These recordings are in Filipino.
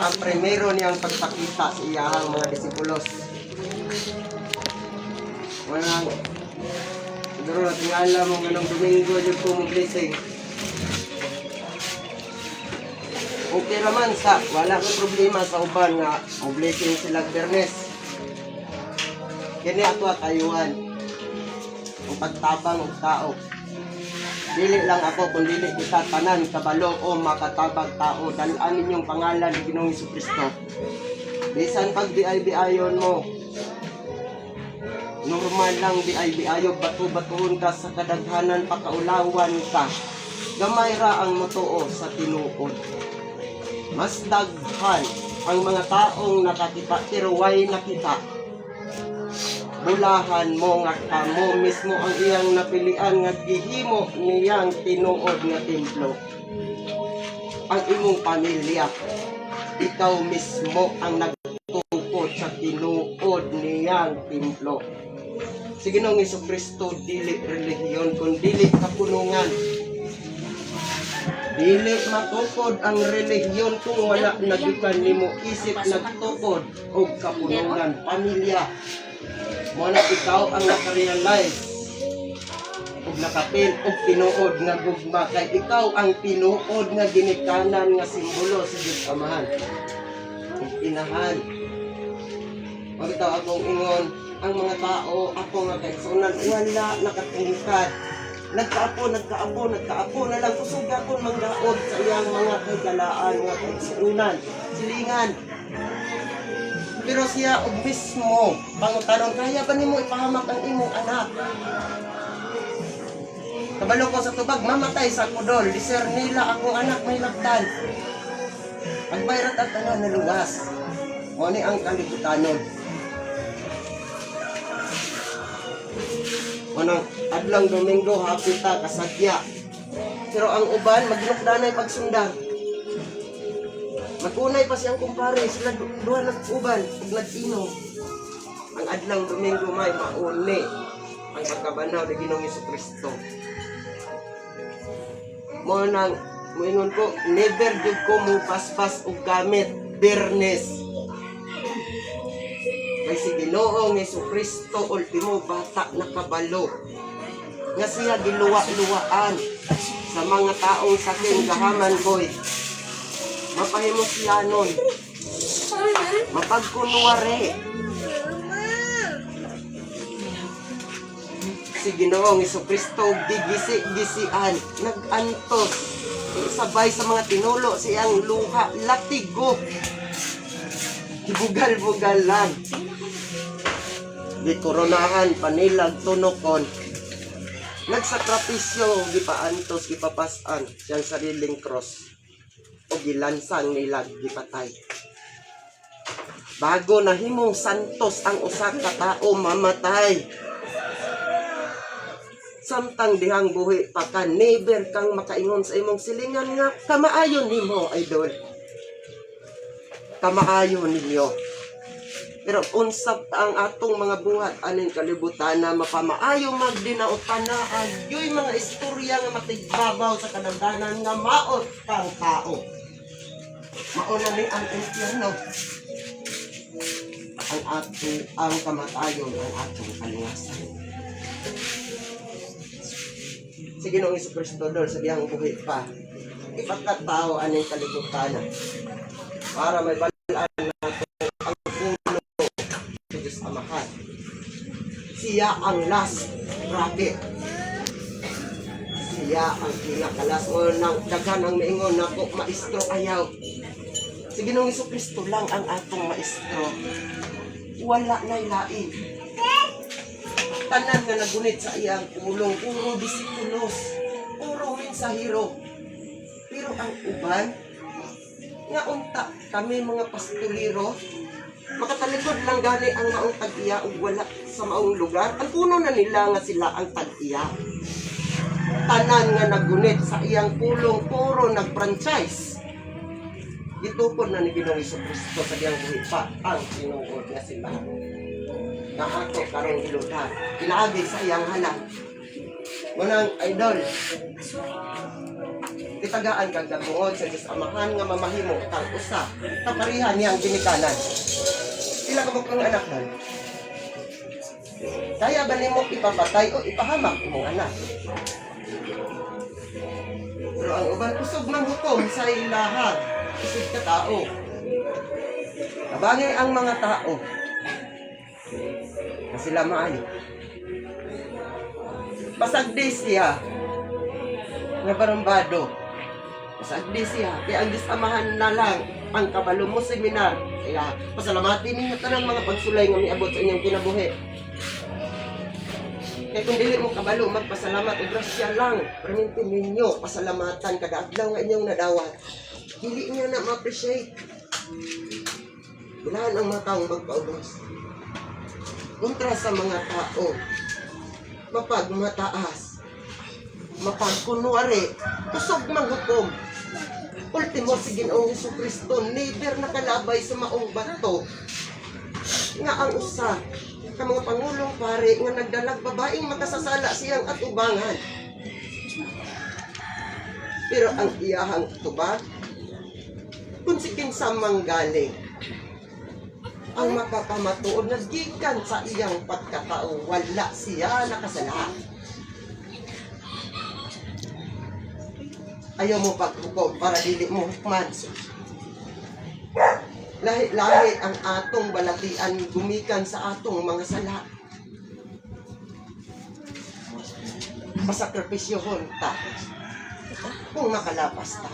ang primero niyang pagpakita sa iyahang mga disipulos. Walang siguro natin alam mo ganong Domingo dyan po mo blessing. Okay naman sa wala ko problema sa uban nga mo blessing sila Bernes. Kini ato atayuan ang pagtabang ng tao. Dili lang ako kung dili kita tanan kabalo o makatabag tao. Dalaan ninyong pangalan ni Ginoong Jesucristo. Bisan pag biay-biayon mo, normal lang biay-biayo, batu-batuon ka sa kadaghanan, pakaulawan ka. Gamay ra ang motoo sa tinuod. Mas daghan ang mga taong nakakita pero way nakita. Bulahan mo nga kamo mismo ang iyang napilian nga gihimo niyang tinuod nga templo. Ang imong pamilya, ikaw mismo ang nagtukod sa tinuod niyang templo. Si Ginoong Jesucristo dili relihiyon kun dili kapunungan. Dili matukod ang relihiyon kung wala nagikan nimo isip nagtukod og kapunungan pamilya. Muna ikaw ang nakarealize ug nakapil ug tinuod nga gugma kay ikaw ang tinuod nga ginikanan nga simbolo sa Diyos Amahan ug Inahan. Magitaw akong ingon ang mga tao ako nga kaigsunan wala nakatungkad. Nagkaapo na lang kusog akong mangdaog sa iyang mga kagalaan nga kaigsunan silingan. Pero siya og mismo pangutanong kaya ba nimo ipahamak ang imong anak? Kabalo ko sa tubag mamatay sa kudol diser nila akong anak may labtan. Pagbayrat at tanan nalugas. Mo ni ang kalibutanon. Manang adlang Domingo hapita kasagya. Pero ang uban maglukdanay pagsundang. Magunay pa siyang kumpare, sila duha nag-uban, ug nag-inom. Ang adlang Domingo may mauni ang pagkabanaw ni Ginoong Jesucristo. Mo nang moingon ko, never jud ko mo paspas og gamit Bernes. Kay si Ginoong Jesucristo ultimo bata nakabalo. Nga siya giluwa-luwaan sa mga taong saking gahaman boy. Mapahimos-lanon, mapagkunwari. Si Ginoong Jesucristo gigisi-gisian, nag-antos, sabay sa mga tinulo siyang luha, latigo, bugal-bugalan, gikoronahan, panilag, tunokon, nagsakripisyo, gipaantos, gipapasan, siyang sariling cross. O gilansang nila gipatay. Bago nahimong santos ang usa ka tao mamatay. Samtang dihang buhi pa ka, never kang makaingon sa imong silingan nga kamaayon nimo, idol. Kamaayon ninyo. Pero unsap ang atong mga buhat aning kalibutan na mapamaayo magdinautan na agyoy mga istorya nga matigbabaw sa kadagdanan nga maot kang tao. Mauna ni ang impyerno. Ang kamatayon ang atong kaluwasan. Si Ginoong Jesucristo dol sa diyang buhi pa. Ipagkatao aning kalibutan para may balaan nato ang puno sa Diyos Amahan. Siya ang last prophet. Siya ang pinakalas o nang daghan ang maingon nako maestro ayaw. Si Ginoong Jesucristo lang ang atong maestro. Wala na'y lain. Tanan nga nagunit sa iyang pulong, puro disipulos, puro mensahero. Pero ang uban, nga unta kami mga pastuliro, makatalikod lang gani ang maong tag-iya ug wala sa maong lugar. Ang puno na nila nga sila ang tag-iya. Tanan nga nagunit sa iyang pulong, puro nag-franchise. Gitukod na ni Ginoong Jesucristo sa diyang buhi pa ang tinuod nga sila. Na ato karong iludan. Pinaagi sa iyang halang. Munang idol. Itagaan kang gabungod sa Diyos Amahan nga mamahimo kang usa kaparihan niyang ginikanan. Pila ka kang anak man? Kaya ba nimo ipapatay o ipahamak imong anak? Pero ang uban kusog ng hukom sa ilaha, isig ka tao. Abangi ang mga tao na sila maayo. Pasagdi siya nga barambado. Pasagdi siya. Kaya ang Diyos Amahan na lang ang kabalo mo seminar. Kaya pasalamatin ninyo tanang mga pagsulay nga miabot sa inyong kinabuhi. Kaya kung dili mo kabalo, magpasalamat o grasya lang. Permintin ninyo, pasalamatan kada adlaw nga inyong nadawat. Dili niya na ma-appreciate. Bilahan ang mga taong magpaubos. Kontra sa mga tao, mapagmataas, mapagkunwari, kusog manghukom. Ultimo si Ginoong Jesucristo, never nakalabay sa maong bato. Nga ang usa, ka mga pangulong pare, nga nagdalag babaeng makasasala siyang atubangan. Pero ang iyahang tubag, kung si kinsa manggaling, ang makapamatuod na gikan sa iyang pagkatao, wala siya nakasala. Ayaw mo paghukom para dili mo hukman. Lahi-lahi ang atong balatian gumikan sa atong mga sala. Masakripisyohon ta kung makalapas ta.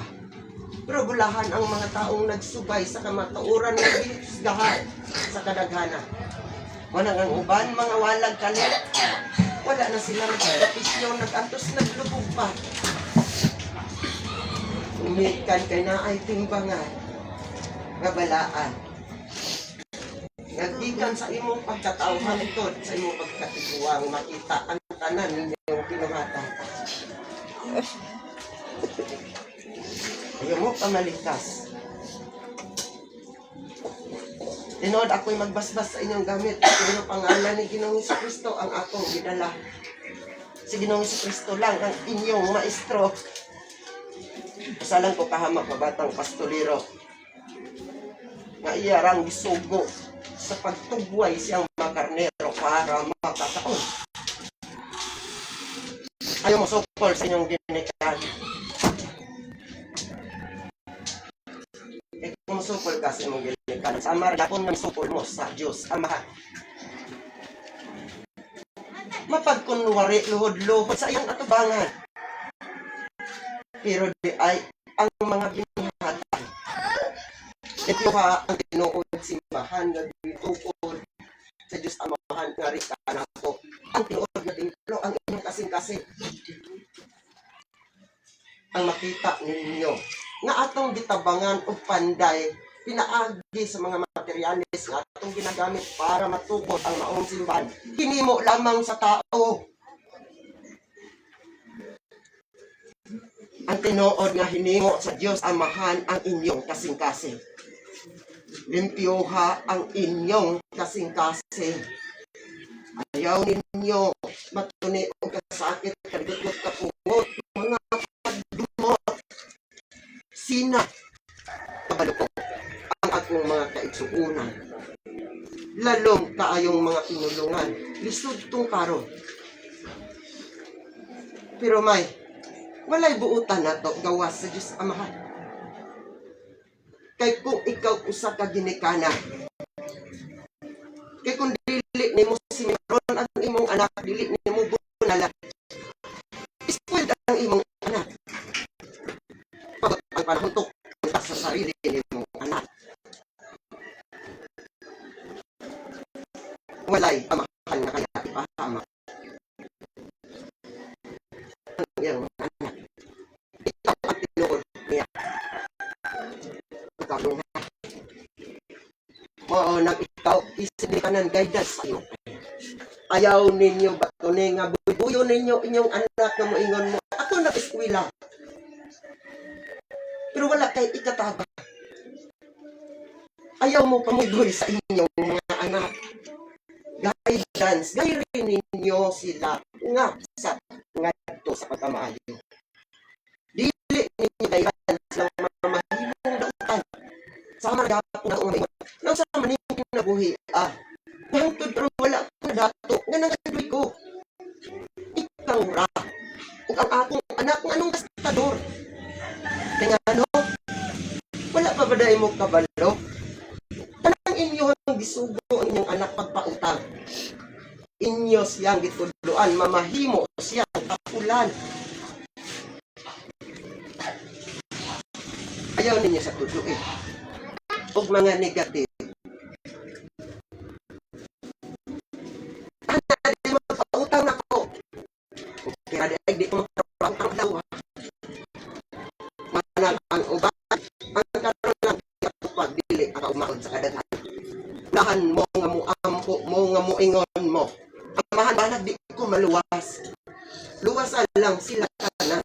Pero bulahan ang mga taong nagsubay sa kamatuoran ng gisgahan sa kadaghanan. Manang ang uban, mga walag kalit, wala na silang kapisyon, nag-antos, naglubog pa. Umikan ka na ay timbangan, gabalaan. Nagdikan sa imong pagkatao, hangtod sa imong pagkatiguang, makita ang tanan ninyong pinuhatan. Ayaw mo pamalikas. Tinood ako'y magbasbas sa inyong gamit. Pero pangalan ni Ginoong Jesucristo ang akong gidala. Si Ginoong Jesucristo lang ang inyong maestro. Pasalan ko kahamak na batang pastolero. Nga iyarang gisugo sa pagtugway siyang mga karnero para makataon. Ayaw mo sukol sa inyong ginikanan. Kung sukol ka sa imong ginikanan, sa amar na kung sukol mo sa Diyos Amahan. Mapagkunwari, luhod-luhod sa iyong atubangan. Pero di ay ang mga binuhatan. Ito ha ang tinuod simbahan na bitukod sa Diyos Amahan nga rin ko. Ang tinuod na templo, ang inyong kasing-kasing. Ang makita ninyo nga atong gitabangan o panday pinaagi sa mga materialis nga atong ginagamit para matukod ang maong simbahan. Hinimo lamang sa tao. Ang tinuod nga hinimo sa Diyos Amahan ang inyong kasing-kasing. Limpyoha ang inyong kasing-kasing. Ayaw ninyo matuni o kasakit, kadugot, kapungot, mga pagdumot. Sina, kabalo ko, ang akong mga kaigsuunan. Lalong kaayong mga pinulungan, lisod tong karon. Pero may, walay buutan na to gawas sa Diyos Amahan. Kay kung ikaw usa ka ginikanan, kay kung dili nimo simiron ang imong anak, dili nimo bunalan, spoiled ang imong anak. Pag ang panahon to sa sarili nimong anak, walay amahan na kaya ipahamak ang iyang anak. Ito ang tinuod niya. Mao nang ikaw isinikanan guidance sa iyo. Ayaw ninyo ba ito nga buyo ninyo inyong anak na moingon mo, ako nag-eskwela. Pero wala kay ikataga. Ayaw mo pamudoy sa inyong mga anak. Guidance, gayrin ninyo sila nga sa ngadto sa pagkamaayo. Dili ninyo maragapon ako mga ingon. Nang sa maning kinabuhi, nangtod pero wala ko na dato, nga nangadoy ko. Ikaw ra, ug ang akong anak ng anong gastador. Kaya ano, wala pa ba dahil mo kabalo? Tanang inyo ang gisugo ang inyong anak pagpautang. Inyo siyang gitudluan, mamahimo siyang kapulan. Ayaw ninyo sa tudlo Ug mga negative. Di mo pautang ako. Kaya di ko magpautang daw. Manang ang uban, ang karoon lang pagbili ang umaon sa kadaghan. Lahan mo nga muampo mo nga muingon mo. Ang mahan di ko maluwas. Luwasan lang sila tanan.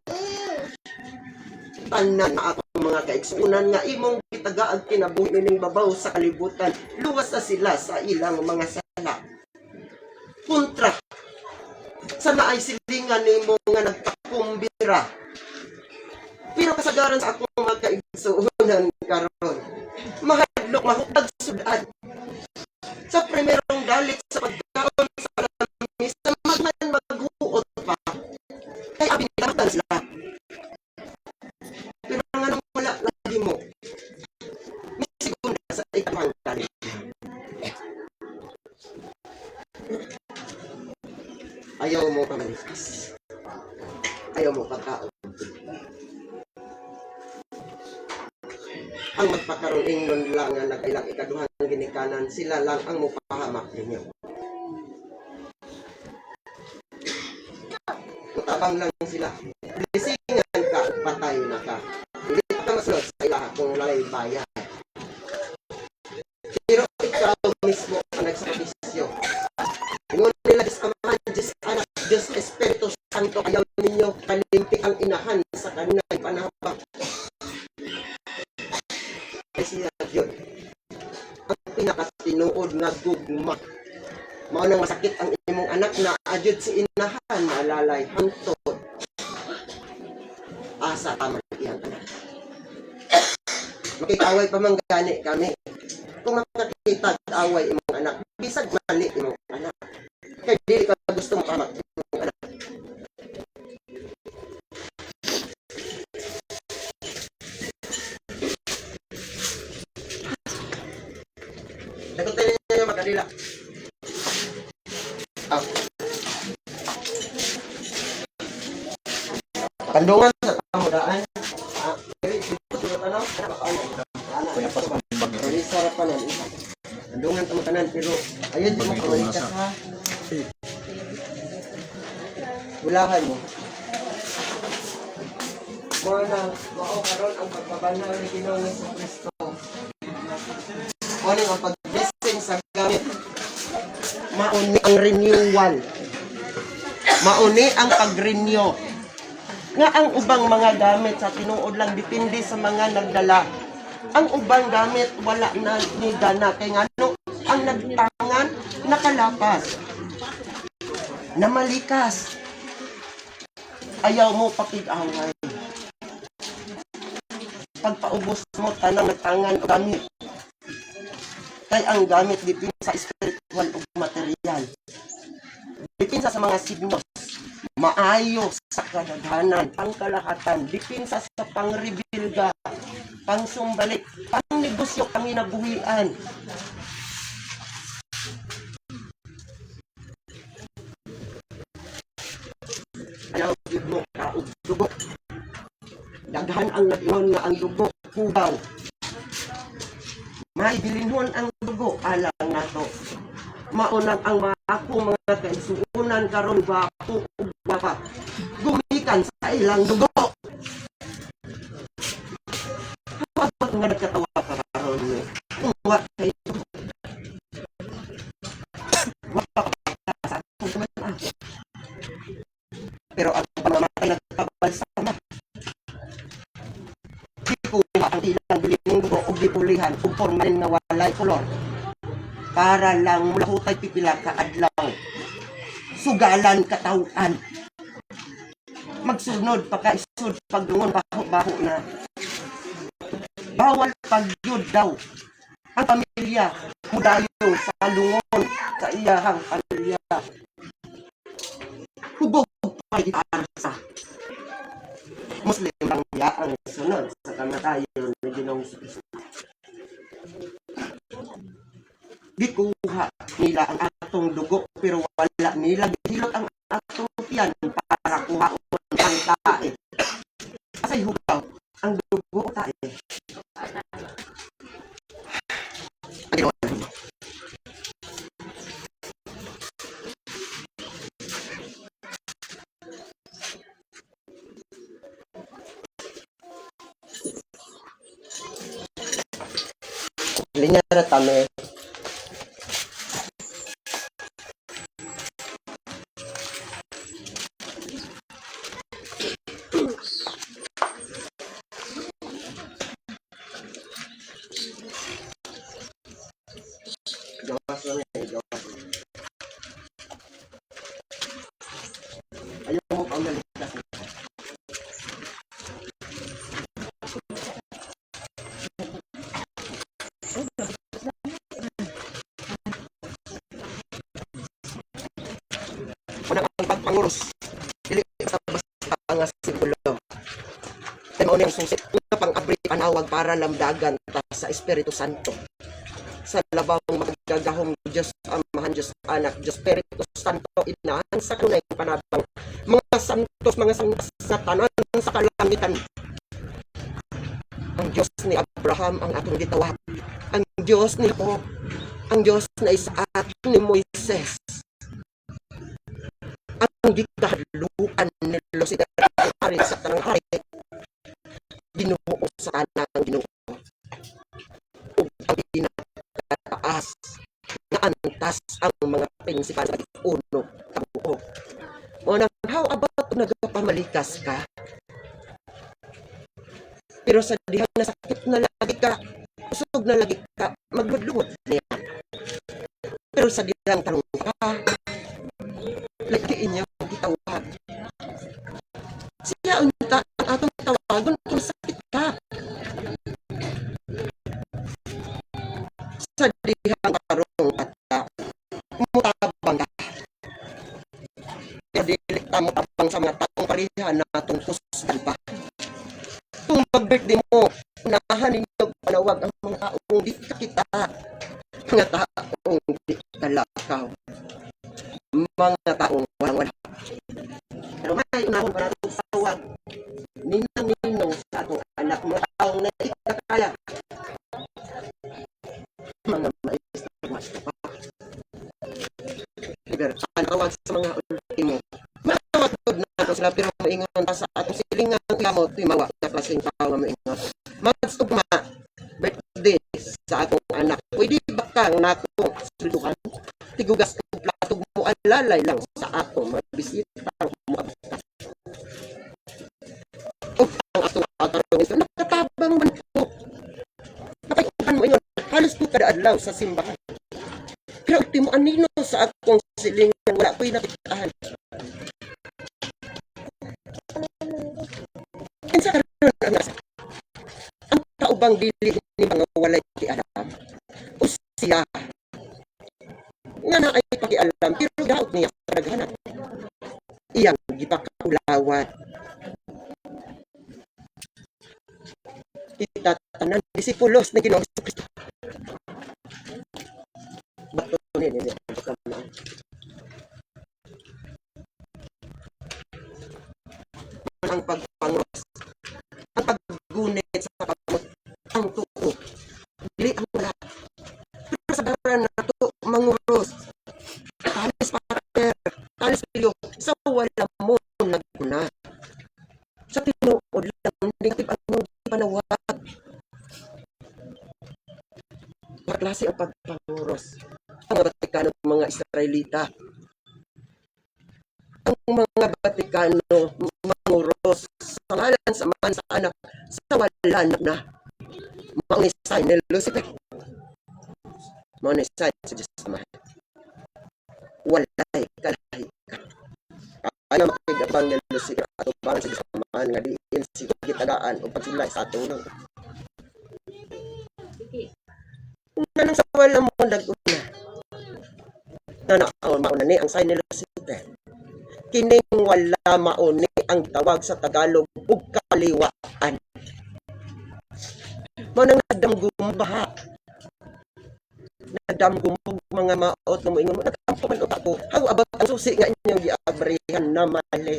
Tanan na akong mga kaigsunan nga imong gitagaag kinabuhi ning babaw sa kalibutan. Luwas na sila sa ilang mga sala. Kontra. Sana ay silingan nimo nga nagpakumbira. Pero kasagaran sa akong mga kaigsunan karon. Mahadlok mahutag sudan. Sa primerong dalit sa pagkaon sa lamis na maghuot pa. Kaya abinatan sila. Pero nga nang wala lagi mo. May segunda sa ikamang dalit. Ayaw mo pamalikas. Ayaw mo pagkaon. Ang magpakaroon ingon lang nga nagailang ikaduhang ginikanan, sila lang ang mupahamak ninyo. Mutabang lang sila. Blisingan ka, patay na ka. Hindi ka masunod sa ilaha kung lalay bayan. Pero ikaw mismo ang nagsakrisyo. Ingon nila, Diyos Amahan, Diyos Anak, Diyos Espiritu Santo, ayaw ninyo kalimpi ang inahan sa kaninang panahon. Siya yun. Ang pinakatinuod nga gugma. Mao nang masakit ang imong anak na adyod si inahan malalay hangtod. Asa ka man iyang anak. Makikaway pa man gani kami. Kung makakita away imong anak, bisag mali imong anak. Kaya dili ka gusto mo pamak imong anak. Dagutin niyo magkadila. Kandungan sa pamudaan. Sarapanan. Kandungan tamutanan pero ayun di mo kamalikas ha. Bulahan mo. Mao karon ang pagbabanhaw ni Ginoong Jesucristo. Ano ang pag-blessing sa gamit? Mauni ang renewal. Mauni ang pag-renew. Nga ang ubang mga gamit sa tinuod lang depende sa mga nagdala. Ang ubang gamit wala na ni dana kay ngano ang nagtangan nakalapas. Namalikas. Ayaw mo pakig-angay. Pagpaubos mo tanang nagtangan o gamit. Kay ang gamit dipin sa spiritual o material. Dipin sa mga signos. Maayo sa kadaghanan, ang kalahatan, dipin sa pangrebilga, pangsumbalik, pangnegosyo, panginabuhian. Ayaw mo kaog dugo. Daghan ang nag-iwan nga ang dugo, kubaw. May bilinhon ang dugo, alang nato. Maunang ang akong mga kaisuunan karon gwapo ug gwapa. Gumikan sa ilang dugo. Kapag nga nagkatawa ka karon ni, wa kay dugo. Wapa ka sa akong kumain. Pero ang pamamatay nagpabalsama. Di ko ang ilang bilinhong dugo ug dipulihan ug formalin nga walay kolor. Para lang mulahutay pipila ka adlaw. Sugalan katawhan. Magsunod pagkaisud pagdungon baho-baho na. Bawal pagyud daw ang pamilya mudayon sa lungon sa iyahang pamilya. Hubog pa sa Muslim lang ya ang sunod sa kamatayon ni Ginoong Kristo. Gikuha nila ang atong dugo pero wala nila gihilot ang atong tiyan para kuhaon ang tae. Asay hugaw ang dugo o tae. Linya na tame. Gawas na may gawas. Ayaw mo pang nalikas. Wala ang pagpanguros. Dili sa basta nga simbolo. Temo ning susit nga pang-abri panawag para lamdagan ta sa Espiritu Santo. Sa labang magagahong Diyos Amahan, Diyos Anak, Diyos Espiritu Santo, inahan sa kanay panabang mga santos, mga santos sa tanan sa kalangitan. Ang Diyos ni Abraham ang atong gitawag. Ang Diyos ni Jacob, ang Diyos na Isaac ni Moises. Ang gikahluan ni Lucifer ang hari sa tanang hari. Ginoo sa tanang Ginoo. Ug ang pinakataas na antas ang mga prinsipal sa uno kabuo. O nang how about nagpamalikas ka? Pero sa dihan na sakit na lagi ka, usog na lagi ka, magludlungod niya. Pero sa dihang tarong ka, lagi inyong gitawag. Siya unta ang atong tawagon kung sakit ka. Sa dihang tarong kata, mutabang ka. Kaya dilik ta mutabang sa mga taong parihan na atong kustal pa. Kung mag-birthday mo, unahan ninyo panawag ang mga taong di ka kita. Mga taong di kalakaw. Mga taong walang-wala. Pero may unahon pa natin sa tawag. Ninang-ninong sa atong anak, mga taong naikakaya. Mga mais na pa. Pero ang tawag sa mga ultimo. Matawag ko na ito sila, pero maingon pa sa atong silingan kamo, timawa na klaseng tao na maingon. Magsugma, birthday sa atong anak. Pwede ba kang nato suluhan? Tigugas ko plato mo alalay lang sa ato magbisita mo abot. O ang atong atarong ito, nakatabang man po. Napag-upan mo yun, halos po kada adlaw sa simbahan. Pero ultimo anino sa akong silingan, wala ko'y nakitahan. Kinsa karon ang nasa? Ang kaubang dili ni mga walay kialam. O siya nga na ay pakialam pero daot niya sa daghanan. Iyang gipakaulawan. Kita tanan disipulos na Ginoong Kristo. Bato ni ang pagpanguros, ang paggunit sa pagmut, ang tuo, dili ang wala. Pero sa daran na to, manguros, talis partner, talis pilyo, sa wala mo naguna. Sa tinuod lang, negative ang panawag. Mga klase ang pagpanguros. Ang mga Batikano, mga Israelita. Ang mga Batikano, manguros sa ngalan sa man sa anak sa wala na mga sign ni Lucifer mga sign sa Diyos Ama walay kalahi ka ano makigabang ni Lucifer at ubangan sa Diyos Ama nga diin si gitagaan o pagsilay sa tulong kanang sa wala mo nag-una. Mauna ni ang sign ni Lucifer. Kining wala mauni ang tawag sa Tagalog ug kaliwaan. Mao nang nadamgumbaha. Nadamgumog mga maot na moingon mo nagkampo man ako. How about ang susi nga inyong giabrihan na mali.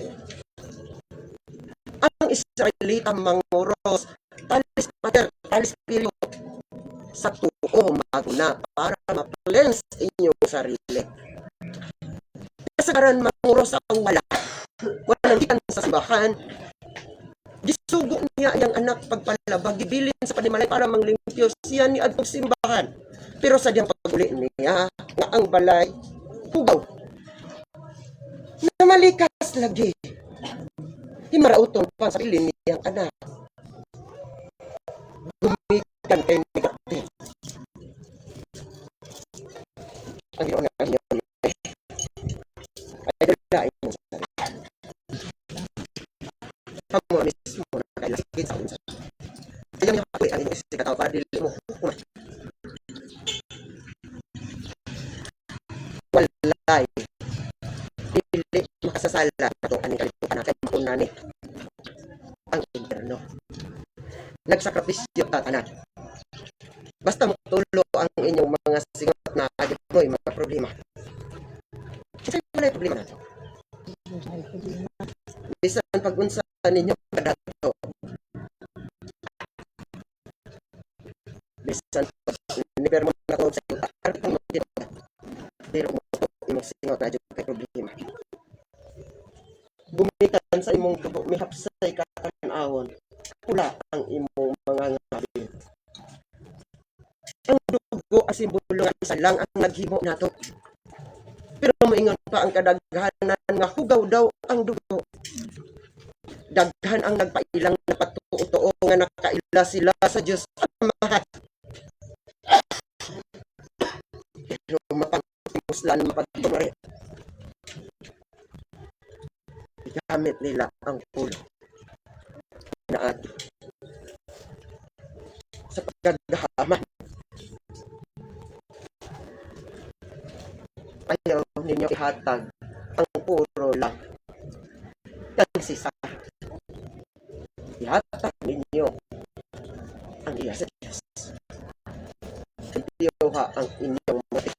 Ang Israelita manguros talis pater, talis pilyo sa tuo maguna para ma-cleanse inyong sarili. Kasagaran manguros ang wala. Walang gikan sa simbahan. Gisugo niya ang anak pagpalabag, gibilin sa panimalay para manglimpyo siya ni adtong simbahan. Pero sa diyang paguli niya nga ang balay hugaw. Namalikas lagi. Himarauton pa sa pilin niyang anak. Gumikan kay negative. Ang ginawa nga niya ay dalain mo sa sarili. Hamonismo na kailaskin sa unsa. Kaya niya kapoy ang inyong isikataw para dili mo hukuman. Walay. Dili makasasala ito ang kaliputan natin mauna ni ang interno. Nagsakripisyo tatanan. Basta magtulo ang inyong mga sigot na agipnoy mga problema. Kasi wala yung problema natin. Bisan pag-unsa ninyo kadato. Bisan niber mo na ko sa iyo. Arpang magdito. Pero mo imong singot na dyan kay problema. Gumitan sa imong tubo, mihapsay ka kanawon. Pula ang imong mga ngabi. Ang dugo ang simbolo nga isa lang ang naghimo nato. Pero moingon pa ang kadaghanan nga hugaw daw ang dugo. Daghan ang nagpailang na patuo nga nakaila sila sa Diyos Amahan. Pero mapangmuslan mapagtumari. Gamit nila ang pulo na ato sa pagkagahaman. Ayaw ninyo ihatag ang puro lang ang sisa. Ihatag ninyo ang iya sa Diyos. Itiyoha ang inyong mati.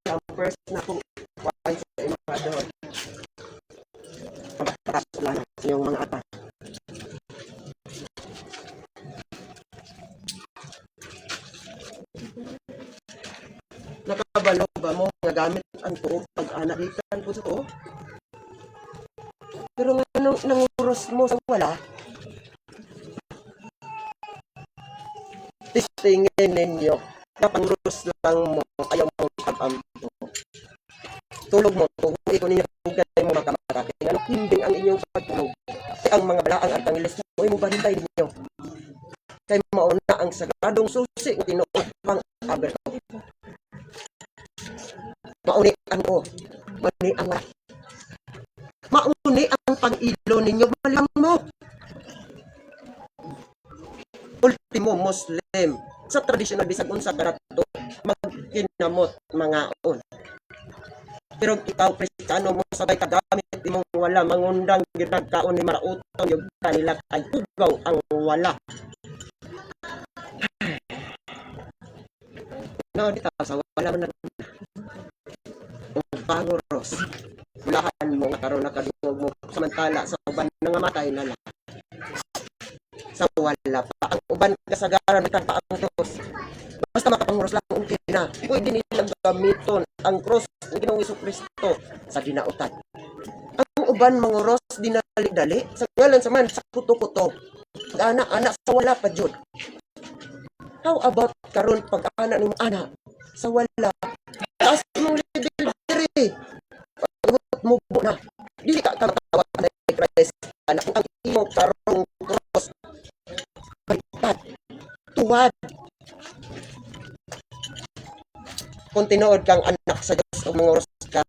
Ang first na kung kuhaan sa imakador. Pagkatapos lang sa inyong mga ata. Nakabalo ba mo nga gamit ang tuo pag-anahitan po sa tuo? Pero nga nanguros mo sa wala, testingin ninyo, kapangros lang mo, ayaw mo pag-ampo. Tulog mo, tuhuin ko ninyo, hugay mo makamakakay. Ano himbing ang inyong pagtulog? Kaya ang mga balaang at ang ilis mo, mo bantay ninyo. Kaya mauna ang sagradong susi, tinuot pang aberto. Mauni ang o, mauni ang wala. Mauni ang pag-ilo ninyo, malang mo. Ultimo Muslim, sa tradisyonal bisag unsa karato, magkinamot mga on. Pero ikaw, Kristiyano mo sabay kagamit imong wala, mangundang ginagkaon ni marauton, yung kanila kay hugaw ang wala. No, dito sa wala man na panguros. Bulahan mo nga karon nakadungog mo samantala sa uban nga matay na lang. Sa wala pa ang uban kasagaran ka pa ang cross. Basta makapanguros lang okay na. Pwede nilang gamiton ang cross ni Ginoong Jesucristo sa dinautan. Ang uban manguros dinali-dali sa ngalan sa man sa kuto-kuto. Anak-anak sa wala pa jud. How about karon pag-ana nimo ana sa wala? Taas mong level diri. Pag mo na. Dili ka katawag na Christ. Anak ang imo karong cross. Baliktad. Tuwad. Kung tinuod kang anak sa Diyos o manguros ka,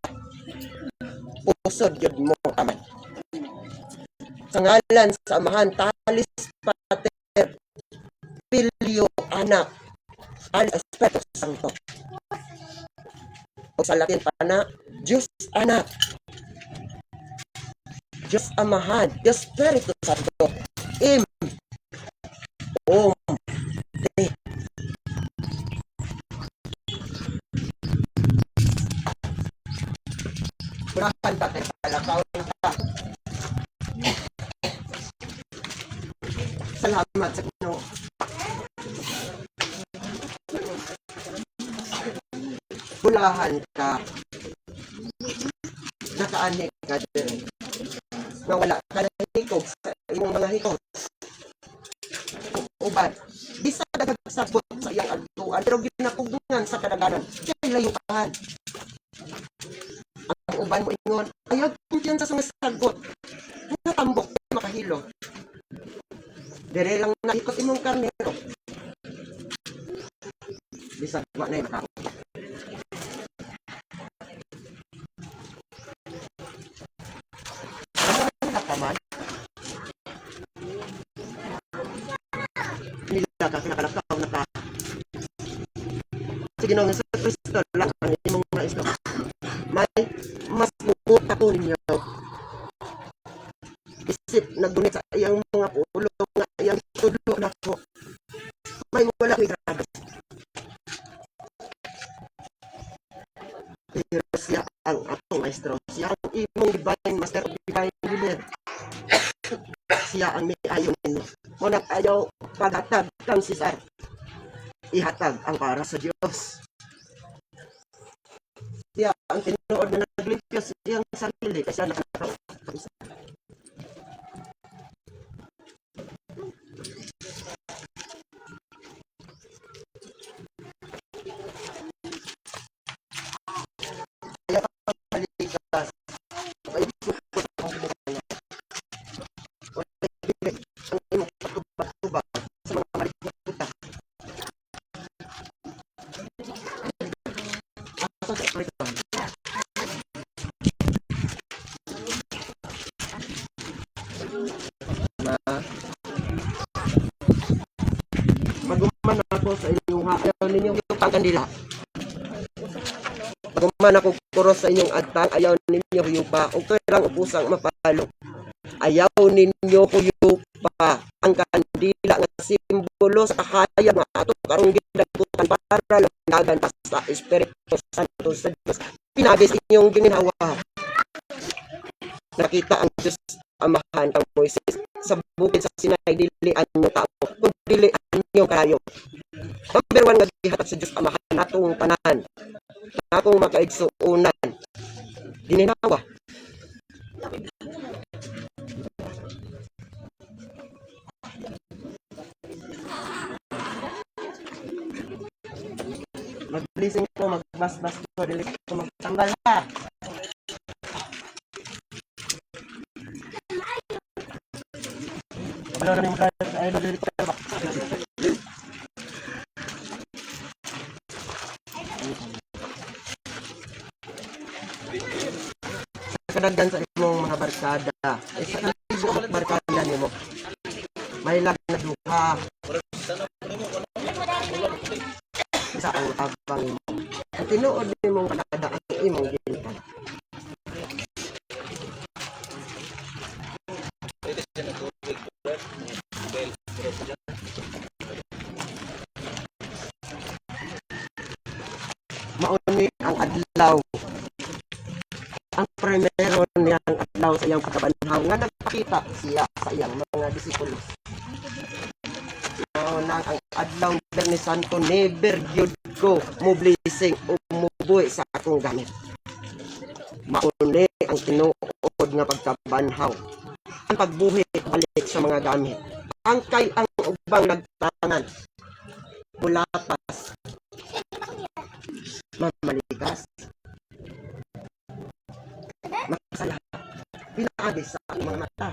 pusod yun mo kamay. Sa ngalan sa Amahan, talis pati ang Espiritu Santo. O sa Latin pa na, Diyos Anak, Diyos Amahan, Diyos Espiritu Santo. Im, Om, Te. Kurahan ka tayo palakaw ka. Salamat sa Ginoo. Bulahan ka. Nakaanik ka din. Nga wala ka na hikog sa imong mga hikog. Uban. Bisa nagagsabot sa iyang adtuan pero ginapugngan sa kadaganan. Kaya layuan. Ang uban mo ingon, ayaw kumpiyansa sa mga sagot. Natambok makahilo. Dire lang naikot imong karnero. Bisag wa na makao. Ano ka man? Nila ka kinakalakaw na ka. Sige nung sa Kristo lang ang imong naisto. May mas mukuta ko ninyo. Isip naggunit sa iyang mga pulo nga iyang tudlo na ko. May wala may grado. Pero siya ang atong maestro. Siya ang imong divine master of divine leader. Siya ang may ayon ninyo. Munang ayaw paghatag kang Cesar. Ihatag ang para sa Diyos. Siya ang tinuod na naglimpyo sa iyang sarili kasi nakakao. Kaya kapalikas ay sukot ang kanya. Ang imong patubag sa mga maliit na puta. Asa sa Kristo. Maguman ako sa inyong ayaw ninyo yung pagkandila. Maguman ako kuros sa inyong adtang, ayaw ninyo huyupa. O kailang upusang mapalo. Ayaw ninyo huyupa. Ang kandila nga simbolo sa kahayag nga ato karong gidagutan para landagan pa sa Espiritu Santo sa Diyos. Pinagis inyong ginhawa. Nakita ang Diyos Amahan kang Moises sa bukid sa Sinai, dilian nyo tao kung dilian nyo kayo. Number 1 nga gihatag sa Diyos Amahan natong tanan, natong makaigsuunan gininawa. Mag-blessing ko, magbas-bas ko, dili ko magtambal ha. Ano na yung ay dili ko ba? Sa kadaghan sa imong mga barkada, sa kanang barkada nimo. May lag na duha. Sa ang abang mo. Ang tinuod nimong kanada ang imong ginita. Mauni ang adlaw. Ang primero niyang adlaw sa iyang pagkabanhaw nga nagpakita siya sa iyang mga disipulos. Nang ang adlaw Berni Santo never gyud ko mo blessing o mubuhi sa akong gamit. Mauni ang tinuod nga pagkabanhaw. Ang pagbuhi balik sa mga gamit. Ang kay ang ubang nagtangan. Mulapas. Mamalikas. Makasala. Pinaagis sa mga mata.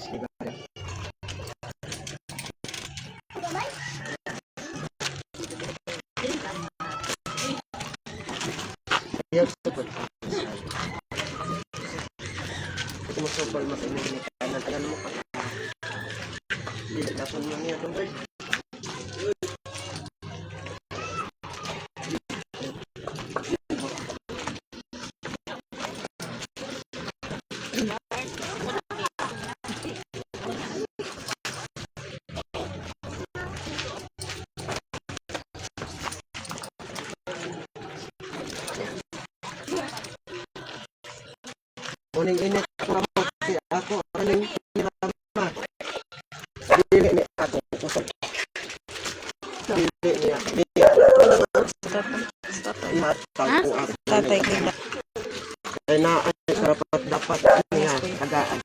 Diba? Yes, super. Ito mo super makinig na tagal mo pa. Hindi na mo niya itong bird. Muning init ko mo si ako aning pirama. Dili ni ako kusog. Dili niya. Ha? Tatay kita. Ay na ay karapat dapat niya tagaan.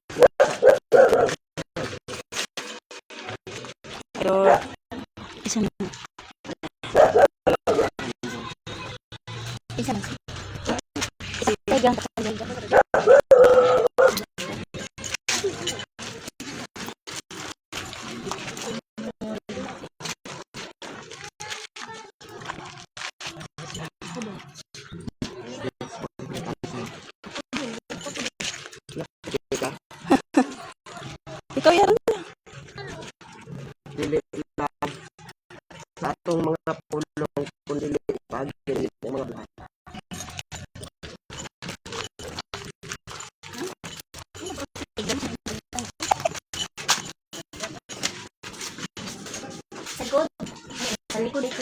Pero isa na. Isa na. Pegang. Ikaw yan. Dili lang sa atong mga pulong kundi pagdili ng mga buhay. Sagod. Salikod ito.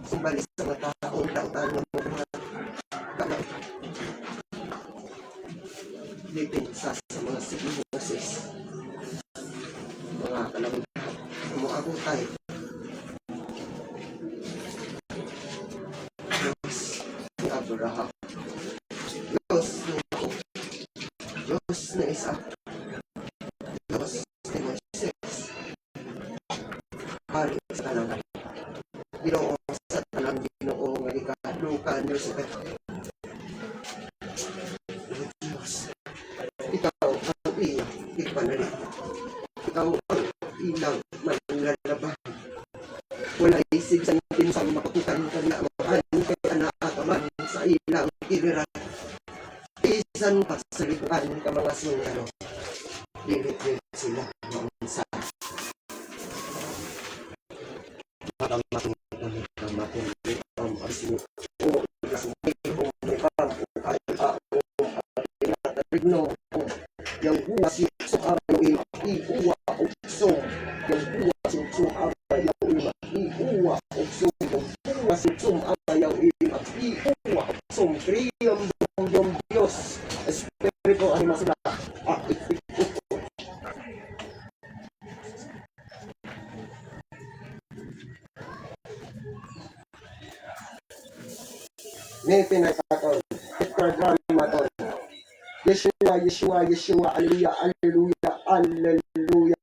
Sumbalik sa mga taong lautan ng mga kamay. Dipinsa sa mga signusis. Mga kalamang umuagutay. Diyos ni Abraham. Diyos ni Jacob. Diyos ni Isaac. Diyos ni Moises. Hari sa talangan. Ginoo sa talang Ginoo nga ikalukan niyo sa Diyos. Ikaw ang iyang ipanalig. Ikaw ang ilang manlalabang. Wala isig sa natin sa makutan kanya mahan kay anak man sa ilang iliran. Isan pa sa libuan ka mga sunyano. Dilit sila maunsa. No, yang buah si soal iuwa uksong yang buah si soal yang iuwa uksong yang buah si soal yang iuwa uksong kriyam dom Dios espiritu anima sila ni pinakaton program maton Yeshua, Yeshua, Yeshua, Alleluia, Alleluia, Alleluia.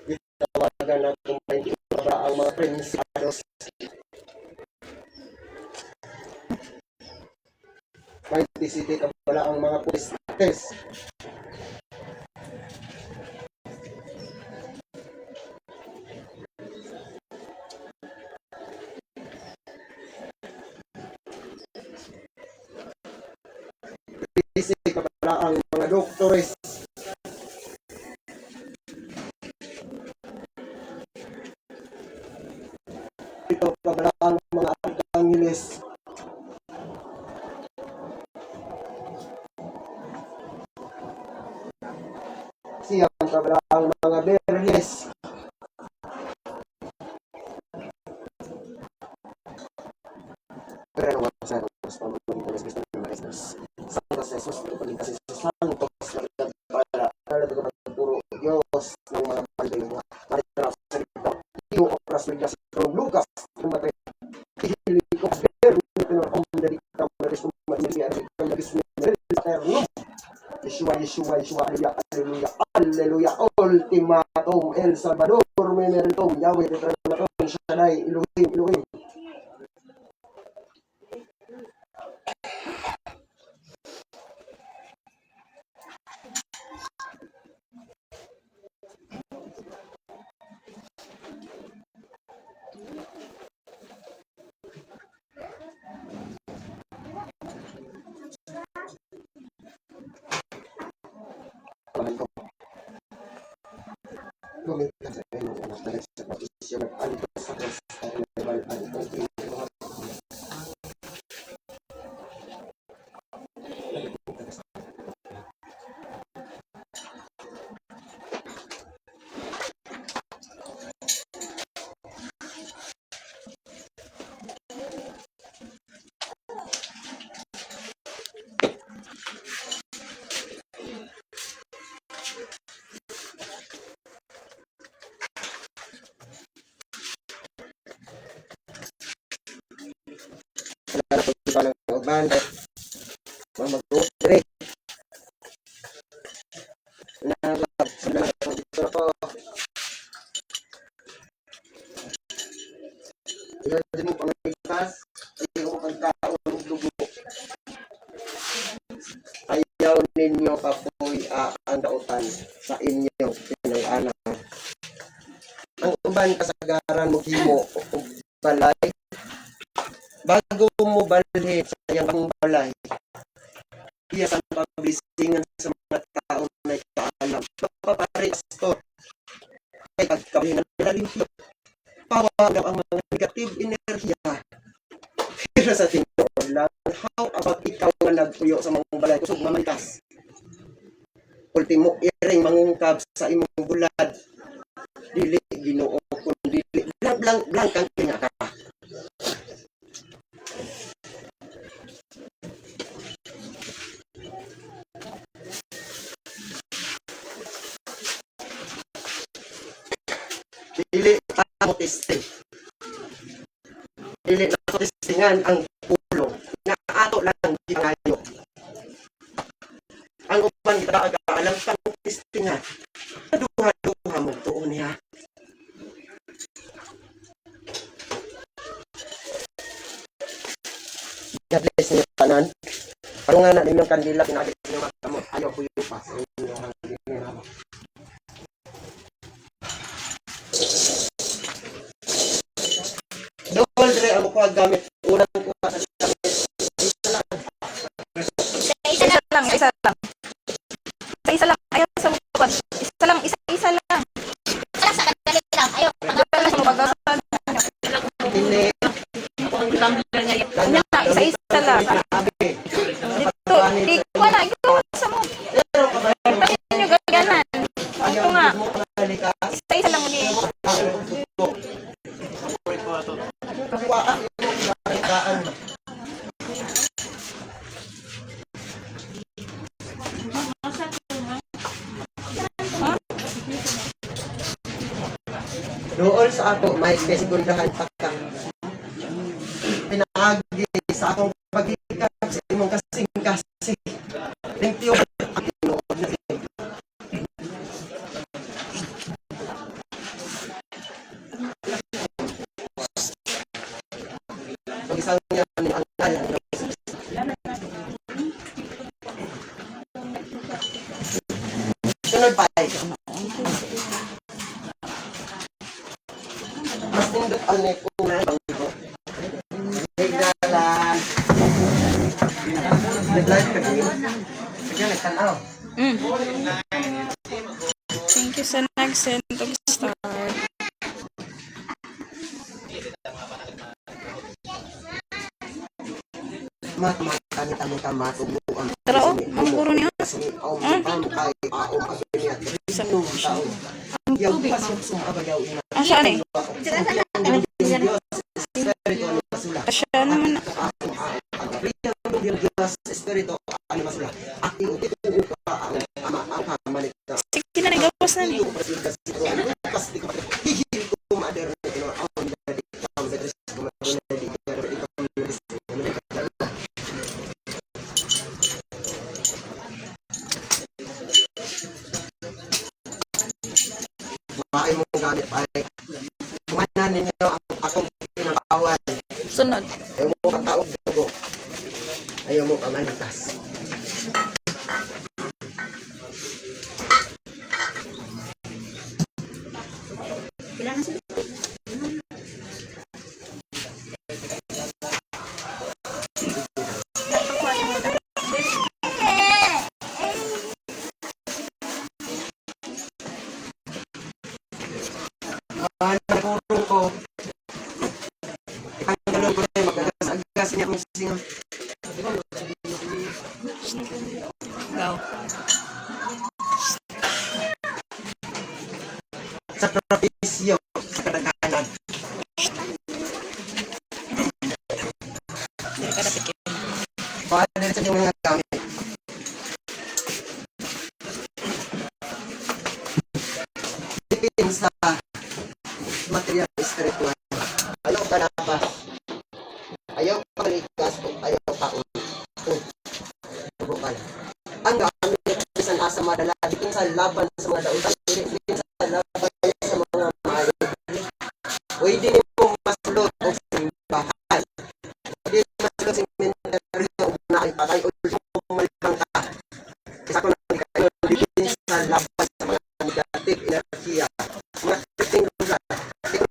Itawagan natin para ang mga prinsipados. May disiti ka pala ang mga pulistes. Isip ka pala ang mga doktores. Ito ka pala ang mga arkangeles. Siyang ka pala ang mga berhes. Pero naman sa Diyos, pamulong ko Kristo ng Maestros. Santos Jesus, pagpagintasi sa Santos, para nalagay ko pagturo Diyos ng mga panday mo. Marita sa salita, iyo oras ng Diyos from Lucas, kumatay, hihili ko, pero ang dalita mo na rin sumasin, ang nagis mo na rin sa terno. Yeshua, Yeshua, Yeshua, Alleluia, Alleluia, Alleluia, Ultimatum, El Salvador, Memeritum, Yahweh, Tetramatum, Shaddai, Elohim, Elohim. Kuminta sa inyo na sa posisyon at alito sa cross at level at itong mga ng uban mga mag-uutri dito ako ilan din mo pangligtas hindi ko pagkaon ng dugo ayaw ninyo kapoy andautan sa inyo pinang-anak ang uban kasagaran mo himo ug balay bago mo balhin sa iyang balay iya sa pablisingan sa mga tao na ikaalam paparesto kay pagkabihan na limpyo pawagaw ang mga negative enerhiya pero sa tinuod lang how about ikaw nga nagpuyo sa mga balay kusog mamalikas ultimo iring mangungkab sa imong bulad dili Ginoo kun dili blank kang tinga ka dili mo testing dili na testingan ang ulo nga ato lang gingayo ang uban kita alam kang testingan duha mo tuon niya God bless niyo tanan parungan na ninyong kandila pinagit niyo mga ayaw ko yung pa sa inyong kandila double dre ang kuha gamit unang kuha sa gamit Isa lang. Isa lang. Ayaw sa buwan. Isa lang. Wala sa kadali lang. Ayaw. Wala sa pag-asal. hindi Isa lang. Dito. Ikaw na. Ikaw sa mo. Pagkain nyo gaganan. Ito nga. Isa lang. doon sa ako may segundahan pa ka pinaagi sa akong pagiging sa imong kasing thank you at tinuod na isang niya ni ang kaya sunod pa mas nindot ang nekungan nagdalan nagdalan ka din sige nagtanaw Thank you sa nag-send of star. kami matubuan Tara o. Ang guro niya. Asya ni? Asya naman. Sige na nagawas na ni. Ay mo gamit ay kumanan ninyo ang akong pinakawan. Sunod. Ayaw mo kataog dugo. Ayaw mo kamalitas. spiritual. Ayaw ka napas. Ayaw ka malikas kung ayaw ka bukal. Ang gamit sa nasa madala, dito sa laban sa mga dautan, dito sa laban sa mga maayo. Pwede mo masulot o simbahan. Pwede mo masulot sa sementeryo na ay patay o malibang ka. Isa ko na kayo, dito sa laban sa mga negative energy. Mga kristing lugar.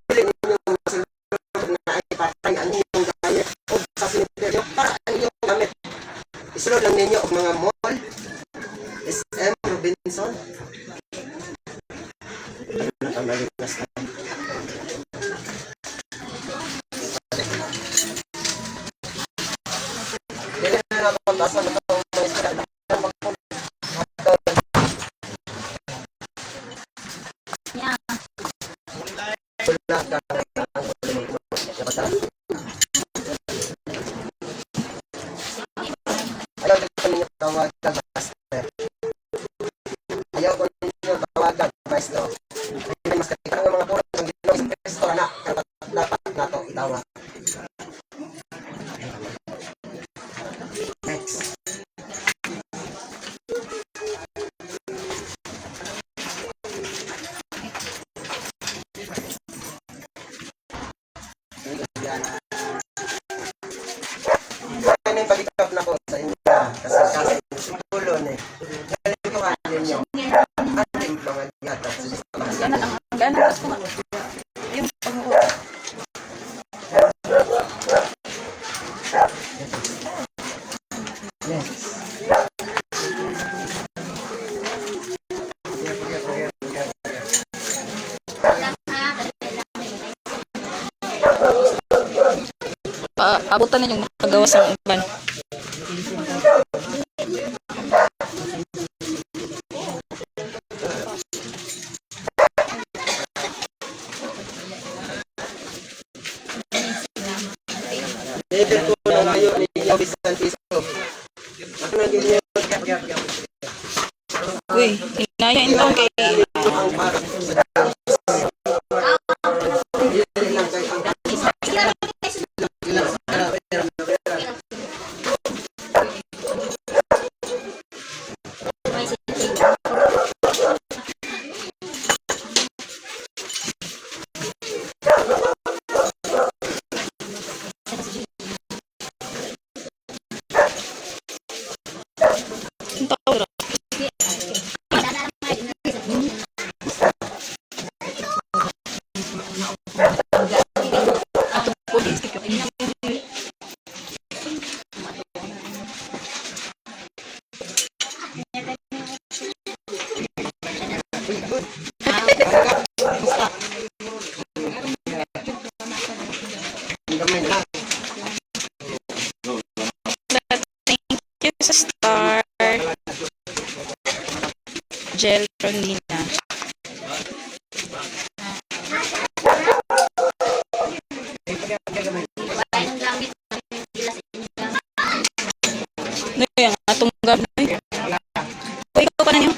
Pwede ninyo masulot na ay patay ang inyong gamit o sa sementeryo para ang inyong gamit. Isulot lang ninyo ang mga mall, SM, Robinson. Nakamaligtas na. Dili na napapasa na itong mga isla. Wala ka ang ayaw dito ninyo tawagan, master. Ayaw ko ninyo tawagan, maestro. Ayaw mas katikang ng mga pulang ng Ginoong Kristo, anak. Dapat na ito itawag. Next. Ano yung pag-ikap na po sa inyo? Kasi siguro na eh. Galing ko kanin nyo. Ating mga yata. Ganas ko nga. Yung pag-uot. Next. Abutan na yung makagawa sa uban. Level ko na ngayon ni Yawis Santiso. Ako na ganyan. Uy, hinayain daw kay Ang parang sa Diyos. Hindi lang kayo ang sa Star Gel Ronina. No, yung atong gamit. Uy, ikaw pa na yun.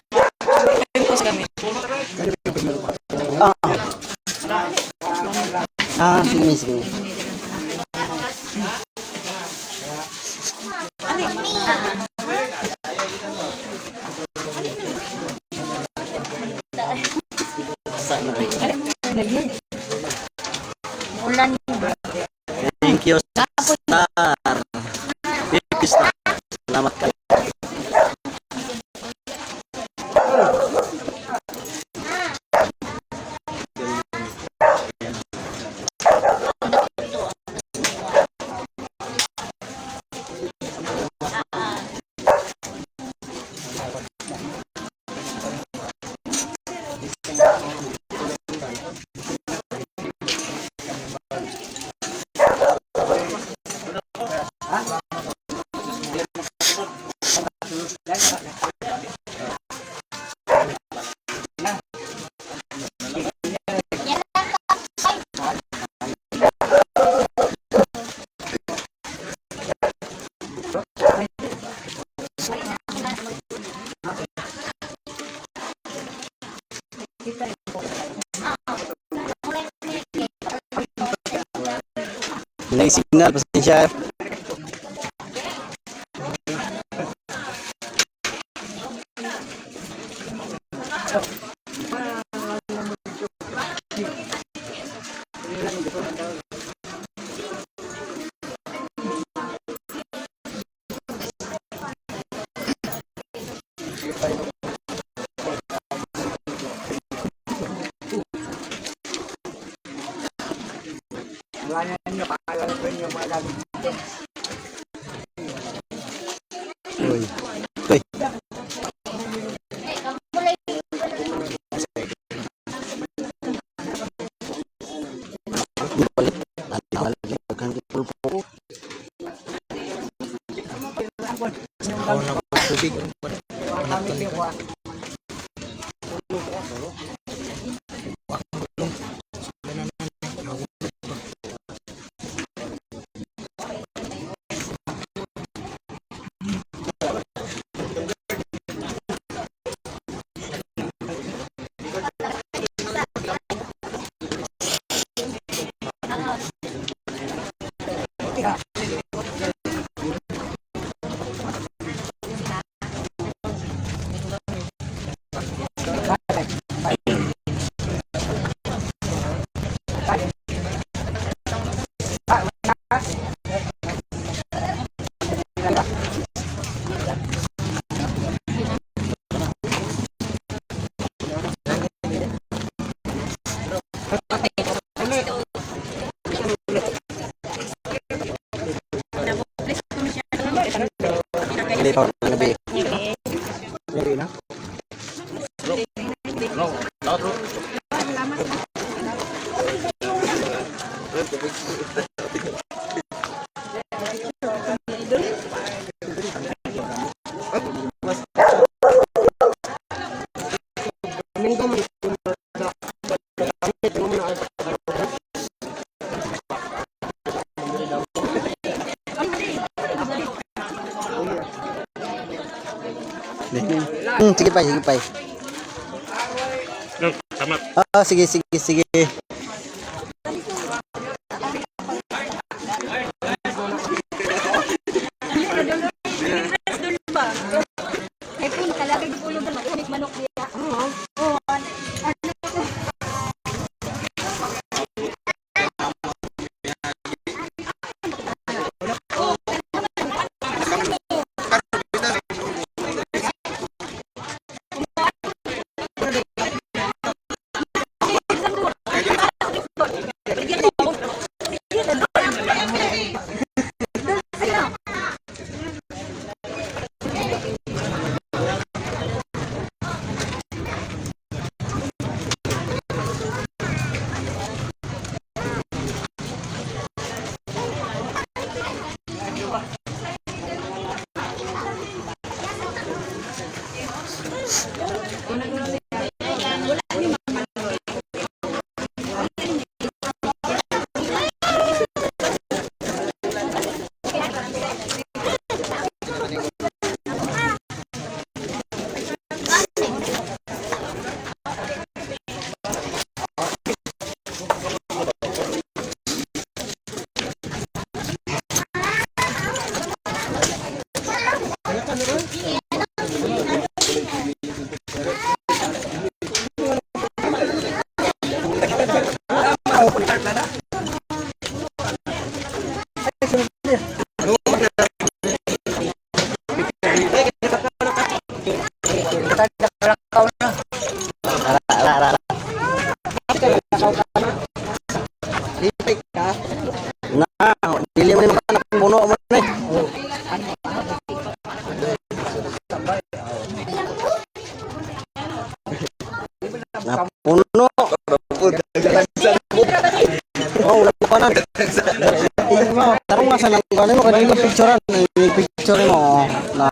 Ayun ko sa gamit. sige, sige. Ulan. Thank you, Star. Thank you, Star. Salamat ka. May signal, pasensya. Uy. Uy. Hindi pa gabi. Gabi na. Sige pa, sige pa. Sige, sige, sige. Na, dili mo ni makanak puno mo ni. Na puno. Oh, wala pa na. Tarong nga sa nang mo kanina picturean, picture mo na.